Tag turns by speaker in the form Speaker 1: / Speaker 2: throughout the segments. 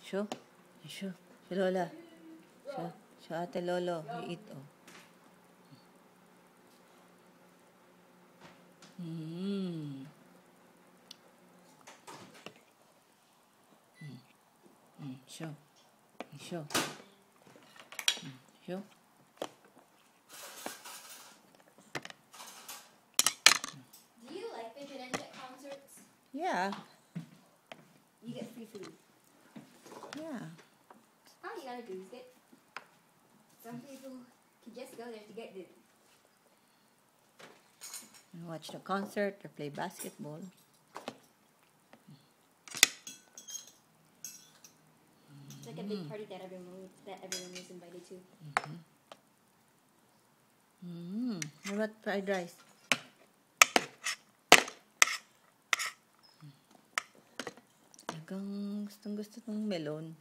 Speaker 1: Show. Show. Show Lola. Show. Show Ate Lolo. You eat. Oh. Show. Show. Show.
Speaker 2: Do you like the Genetic concerts?
Speaker 1: Yeah.
Speaker 2: You get free food.
Speaker 1: Yeah.
Speaker 2: All you gotta do is get. Some people can just go there to get it.
Speaker 1: And watch the concert or play basketball.
Speaker 2: It's like a big party that everyone is invited to.
Speaker 1: What about fried rice? Hanggang gustong-gusto ng melon.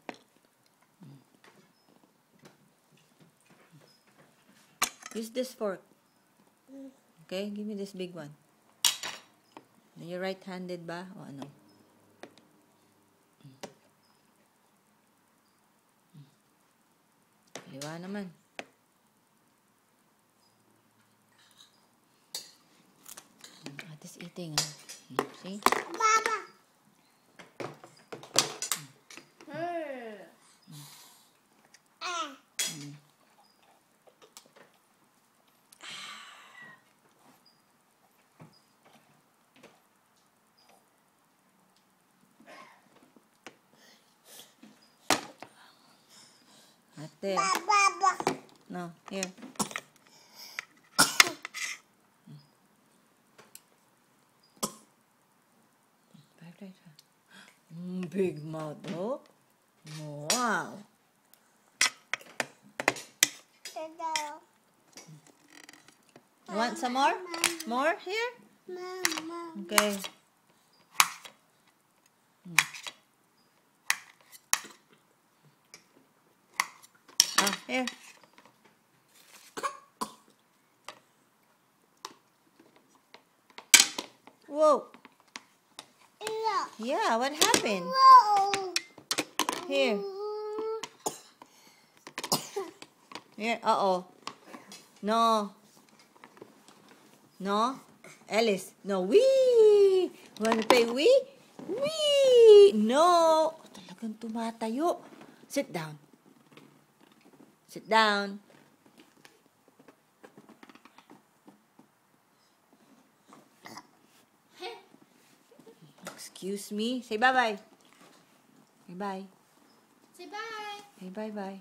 Speaker 1: Use this fork. Okay, give me this big one. You're right-handed ba? O ano? Liwa naman. Ate is eating, ha? See?
Speaker 2: Baba!
Speaker 1: Ate. No, here. Big mouth, oh. Wow. You want some more? More here? Okay. Here. Whoa. Yeah, what happened? Here. Here. Uh-oh. No. No. Alice. No. Wee! Wanna play wee? Wee! No. Talagang tumatayo. Sit down. Sit down. Excuse me. Say bye-bye. Say bye.
Speaker 2: Say bye.
Speaker 1: Say bye-bye.